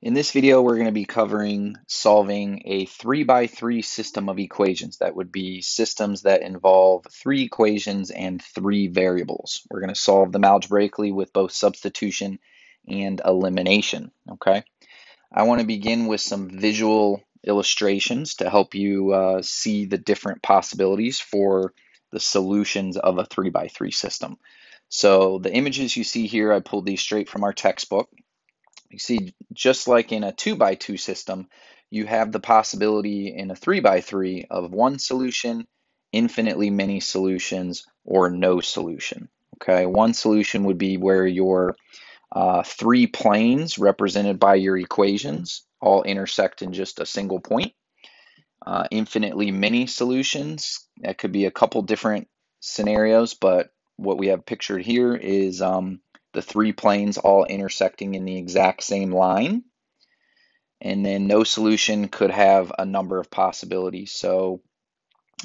In this video, we're going to be covering solving a 3x3 system of equations. That would be systems that involve three equations and three variables. We're going to solve them algebraically with both substitution and elimination, okay? I want to begin with some visual illustrations to help you see the different possibilities for the solutions of a 3x3 system. So the images you see here, I pulled these straight from our textbook. You see, just like in a 2x2 system, you have the possibility in a 3x3 of one solution, infinitely many solutions, or no solution. Okay, one solution would be where your three planes represented by your equations all intersect in just a single point. Infinitely many solutions, that could be a couple different scenarios, but what we have pictured here is the three planes all intersecting in the exact same line. And then no solution could have a number of possibilities. So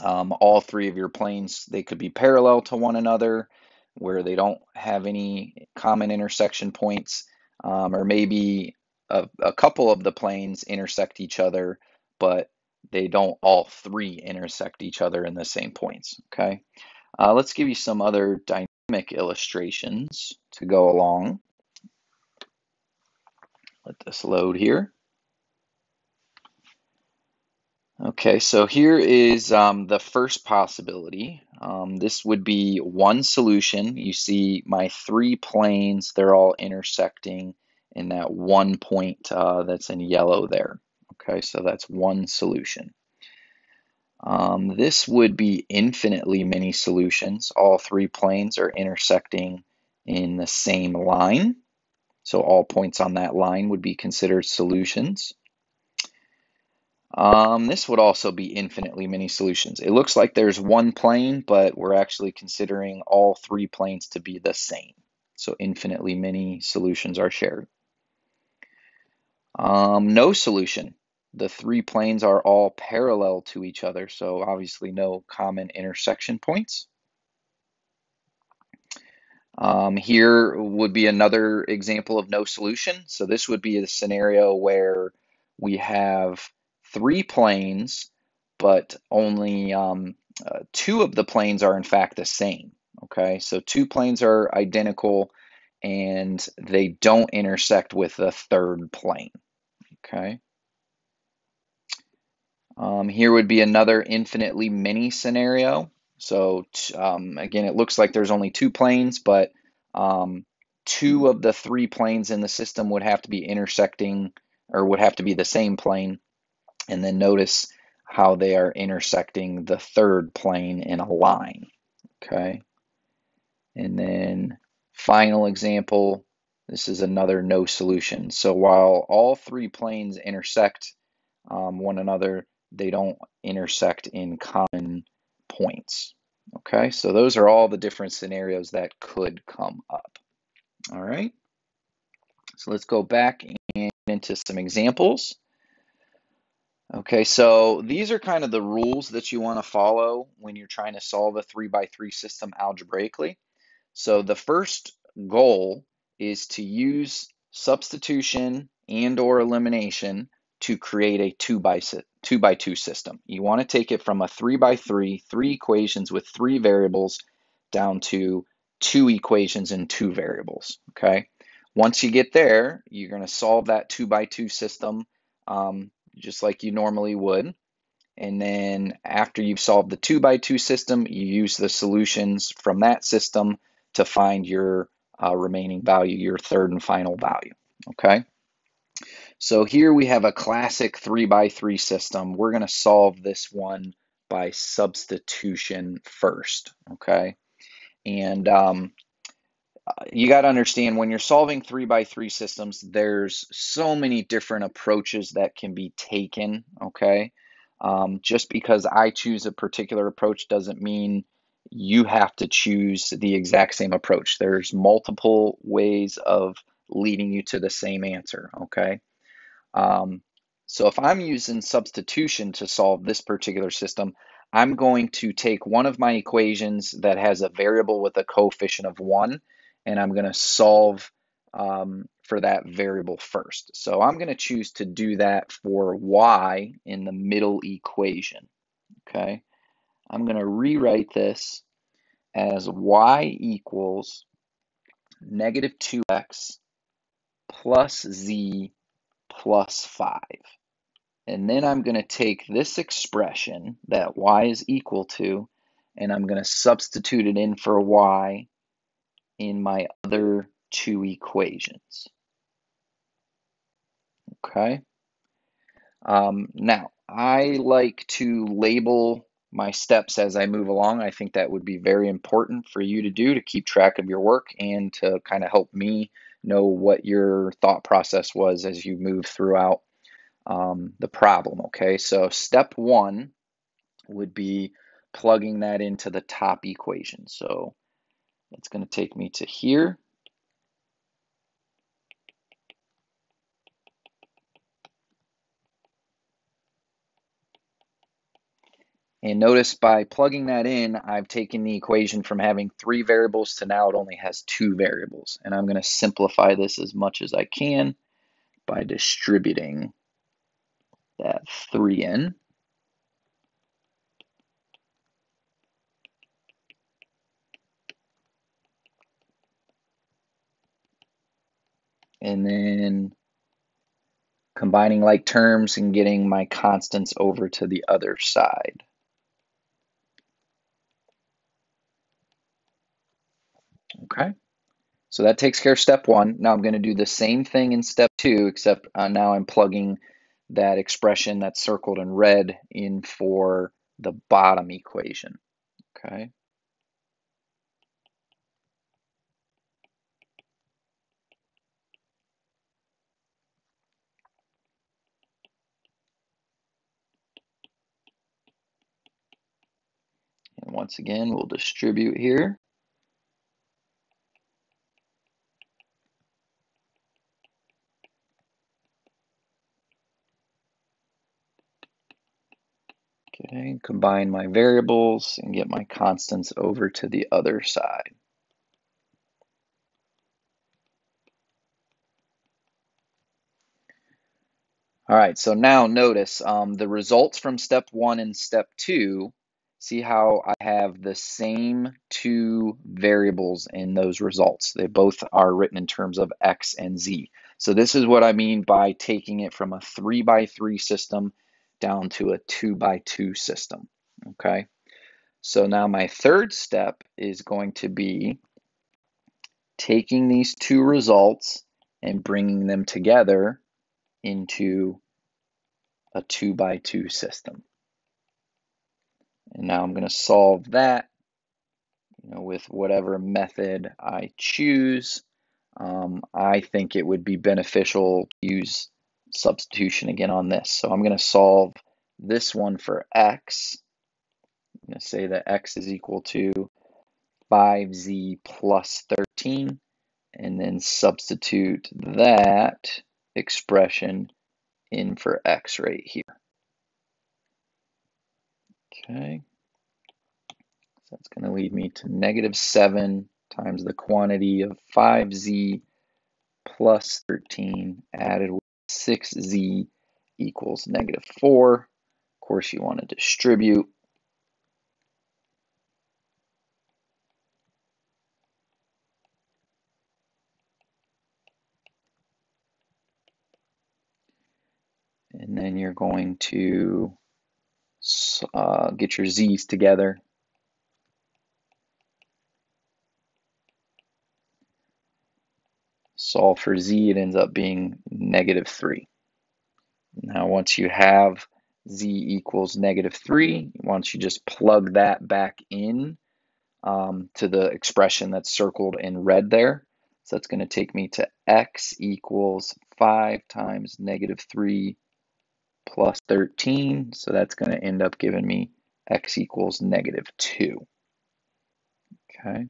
all three of your planes, they could be parallel to one another where they don't have any common intersection points, or maybe a couple of the planes intersect each other, but they don't all three intersect each other in the same points, okay? Let's give you some other dynamic illustrations to go along. Let this load here. Okay, so here is the first possibility. This would be one solution. You see my three planes, they're all intersecting in that one point that's in yellow there. Okay, so that's one solution. This would be infinitely many solutions. All three planes are intersecting in the same line. So all points on that line would be considered solutions. This would also be infinitely many solutions. It looks like there's one plane, but we're actually considering all three planes to be the same. So infinitely many solutions are shared. No solution. The three planes are all parallel to each other, so obviously no common intersection points. Here would be another example of no solution. So this would be a scenario where we have three planes, but only two of the planes are in fact the same. Okay, so two planes are identical and they don't intersect with the third plane. Okay. Here would be another infinitely many scenario. So again, it looks like there's only two planes, but two of the three planes in the system would have to be intersecting or would have to be the same plane. And then notice how they are intersecting the third plane in a line. Okay. And then final example, this is another no solution. So while all three planes intersect one another, they don't intersect in common points. Okay, so those are all the different scenarios that could come up. All right, so let's go back and into some examples. Okay, so these are kind of the rules that you want to follow when you're trying to solve a 3x3 system algebraically. So the first goal is to use substitution and or elimination to create a 2x2 system. You want to take it from a 3x3, three equations with three variables, down to two equations and two variables, okay? Once you get there, you're going to solve that 2x2 system just like you normally would. And then after you've solved the 2x2 system, you use the solutions from that system to find your remaining value, your third and final value, okay? So here we have a classic 3x3 system. We're going to solve this one by substitution first, okay? And you got to understand when you're solving 3x3 systems, there's so many different approaches that can be taken, okay? Just because I choose a particular approach doesn't mean you have to choose the exact same approach. There's multiple ways of leading you to the same answer, okay? So if I'm using substitution to solve this particular system, I'm going to take one of my equations that has a variable with a coefficient of 1, and I'm going to solve for that variable first. So I'm going to choose to do that for y in the middle equation. Okay, I'm going to rewrite this as y equals negative 2x plus z plus 5. And then I'm going to take this expression that y is equal to, and I'm going to substitute it in for y in my other two equations. Okay. Now, I like to label my steps as I move along. I think that would be very important for you to do to keep track of your work and to kind of help me know what your thought process was as you move throughout the problem. Okay, so step one would be plugging that into the top equation. So it's going to take me to here. And notice by plugging that in, I've taken the equation from having 3 variables to now it only has 2 variables. And I'm going to simplify this as much as I can by distributing that 3 in. And then combining like terms and getting my constants over to the other side. Okay. So that takes care of step one. Now I'm going to do the same thing in step two, except now I'm plugging that expression that's circled in red in for the bottom equation. Okay. And once again, we'll distribute here. Okay, combine my variables and get my constants over to the other side. All right, so now notice the results from step one and step two. See how I have the same 2 variables in those results. They both are written in terms of x and z. So this is what I mean by taking it from a 3x3 system down to a 2x2 system. Okay, so now my third step is going to be taking these 2 results and bringing them together into a 2x2 system. And now I'm going to solve that, with whatever method I choose. I think it would be beneficial to use substitution again on this. So I'm going to solve this one for x. I'm going to say that x is equal to 5z plus 13, and then substitute that expression in for x right here. Okay. So that's going to lead me to negative 7 times the quantity of 5z plus 13 added with 6z equals negative 4. Of course, you want to distribute. And then you're going to get your z's together. Solve for z, it ends up being negative 3. Now, once you have z equals negative 3, once you just plug that back in to the expression that's circled in red there. So that's going to take me to x equals 5 times negative 3 plus 13. So that's going to end up giving me x equals negative 2. Okay.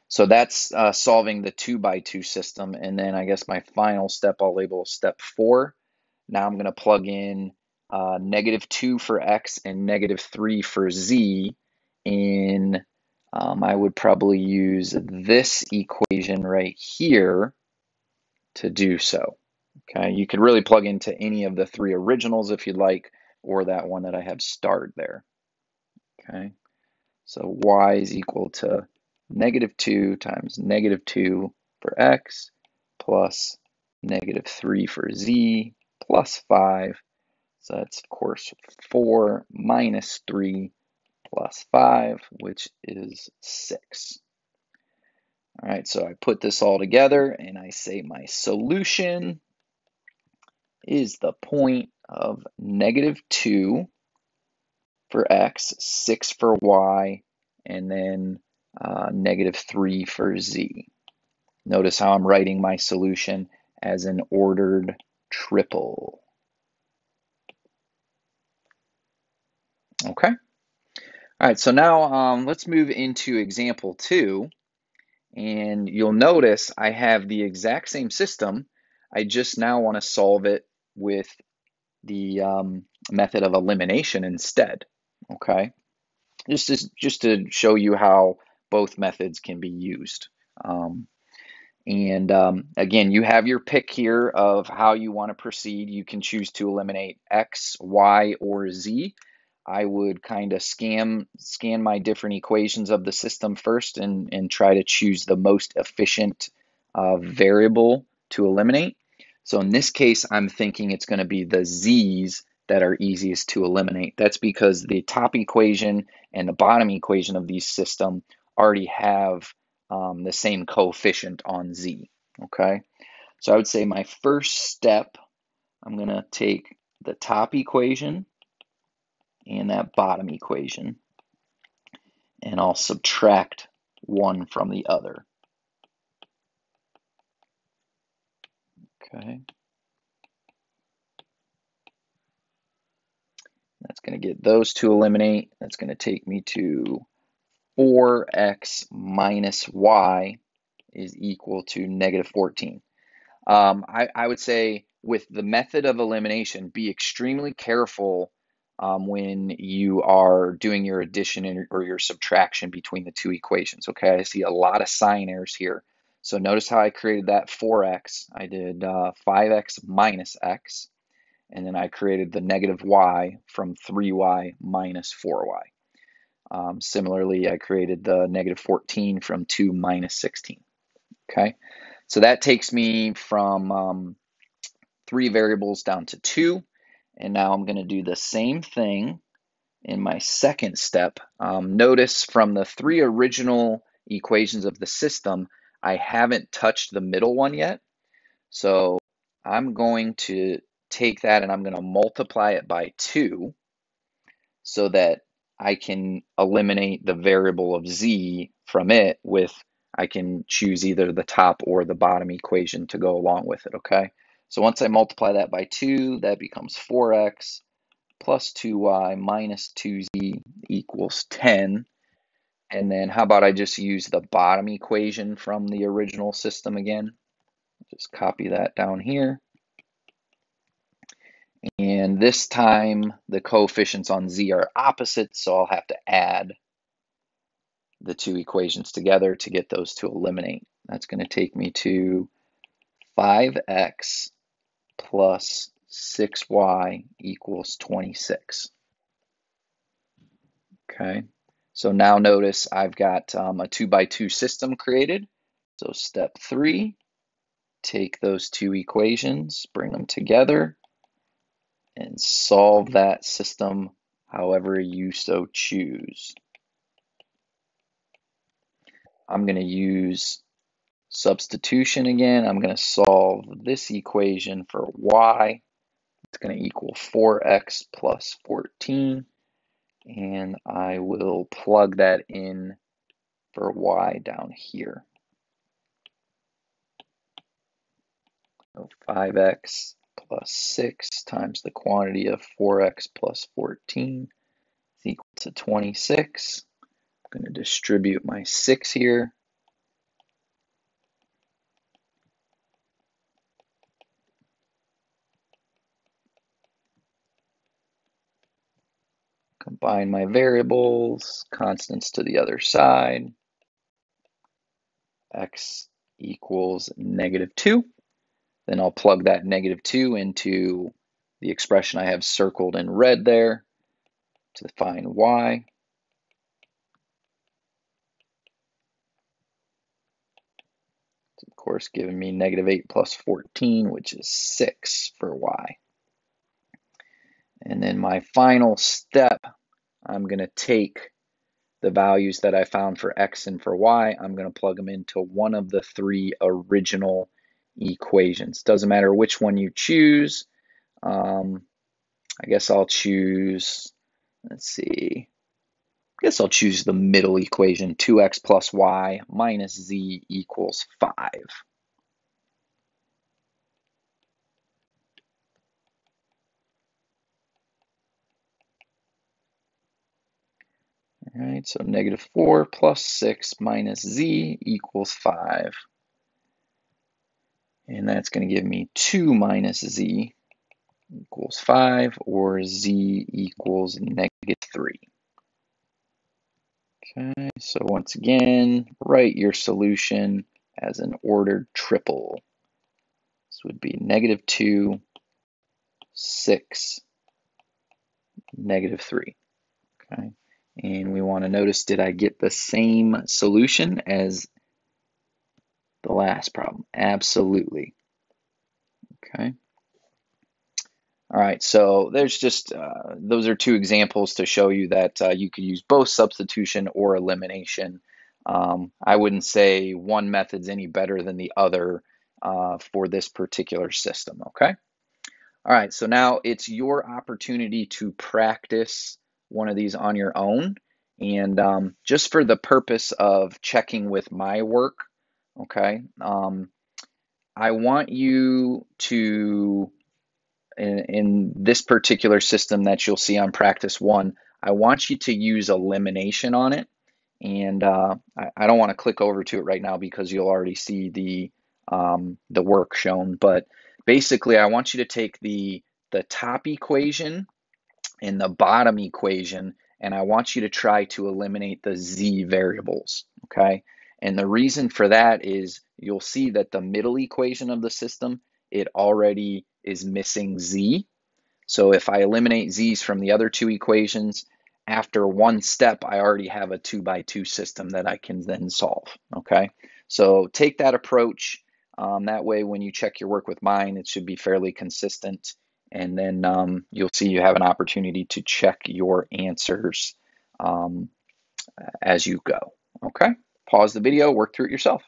So that's solving the 2x2 system. And then I guess my final step I'll label step 4. Now I'm going to plug in negative 2 for x and negative 3 for z in, I would probably use this equation right here. to do so. Okay, you could really plug into any of the three originals if you'd like, or that one that I have starred there. Okay, so y is equal to -2 times -2 for x plus -3 for z plus 5. So that's, of course, 4 minus 3 plus 5, which is 6. All right, so I put this all together and I say my solution is the point of -2 for x, 6 for y, and then -3 for z. Notice how I'm writing my solution as an ordered triple. Okay. All right, so now let's move into example 2. And you'll notice I have the exact same system. I just now want to solve it with the method of elimination instead. Okay, just to show you how both methods can be used. Again, you have your pick here of how you want to proceed. You can choose to eliminate X, Y, or Z. I would kind of scan my different equations of the system first and try to choose the most efficient variable to eliminate. So in this case, I'm thinking it's going to be the Z's that are easiest to eliminate. That's because the top equation and the bottom equation of these system already have the same coefficient on Z. Okay, so I would say my first step, I'm going to take the top equation and that bottom equation, and I'll subtract one from the other. Okay, that's going to get those to eliminate. That's going to take me to 4x minus y is equal to -14. I would say with the method of elimination, be extremely careful when you are doing your addition or your subtraction between the two equations. Okay, I see a lot of sign errors here. So notice how I created that 4x. I did 5x minus x, and then I created the negative y from 3y minus 4y. Similarly, I created the -14 from 2 minus 16. Okay, so that takes me from 3 variables down to 2. And now I'm going to do the same thing in my second step. Notice from the 3 original equations of the system, I haven't touched the middle one yet. So I'm going to take that and I'm going to multiply it by 2 so that I can eliminate the variable of z from it with, I can choose either the top or the bottom equation to go along with it, okay? So once I multiply that by 2, that becomes 4x plus 2y minus 2z equals 10. And then how about I just use the bottom equation from the original system again? Just copy that down here. And this time the coefficients on z are opposite, so I'll have to add the two equations together to get those to eliminate. That's going to take me to 5x plus 6y equals 26. Okay, so now notice I've got a 2 by 2 system created. So step 3, take those two equations, bring them together, and solve that system however you so choose. I'm going to use substitution again. I'm going to solve this equation for y. It's going to equal 4x plus 14. And I will plug that in for y down here. So 5x plus 6 times the quantity of 4x plus 14 is equal to 26. I'm going to distribute my 6 here. Combine my variables, constants to the other side. X equals -2. Then I'll plug that -2 into the expression I have circled in red there to find y. It's of course giving me -8 plus 14, which is 6 for y. And then my final step, I'm going to take the values that I found for x and for y, I'm going to plug them into one of the three original equations. Doesn't matter which one you choose. I guess I'll choose, let's see, I guess I'll choose the middle equation, 2x plus y minus z equals 5. All right, so -4 plus 6 minus z equals 5. And that's going to give me 2 minus z equals 5, or z equals -3. Okay, so once again, write your solution as an ordered triple. This would be -2, 6, -3. Okay, and we want to notice, did I get the same solution as the last problem? Absolutely. Okay. All right, so there's just, those are two examples to show you that you could use both substitution or elimination. I wouldn't say one method's any better than the other for this particular system, okay? All right, so now it's your opportunity to practice one of these on your own. And just for the purpose of checking with my work, okay, I want you to, in this particular system that you'll see on practice 1, I want you to use elimination on it. And I don't want to click over to it right now because you'll already see the work shown. But basically, I want you to take the top equation and the bottom equation, and I want you to try to eliminate the z variables, okay? And the reason for that is you'll see that the middle equation of the system, it already is missing z. So if I eliminate z's from the other two equations, after one step, I already have a 2x2 system that I can then solve, okay? So take that approach. That way, when you check your work with mine, it should be fairly consistent. And then you'll see you have an opportunity to check your answers as you go, okay? Pause the video, work through it yourself.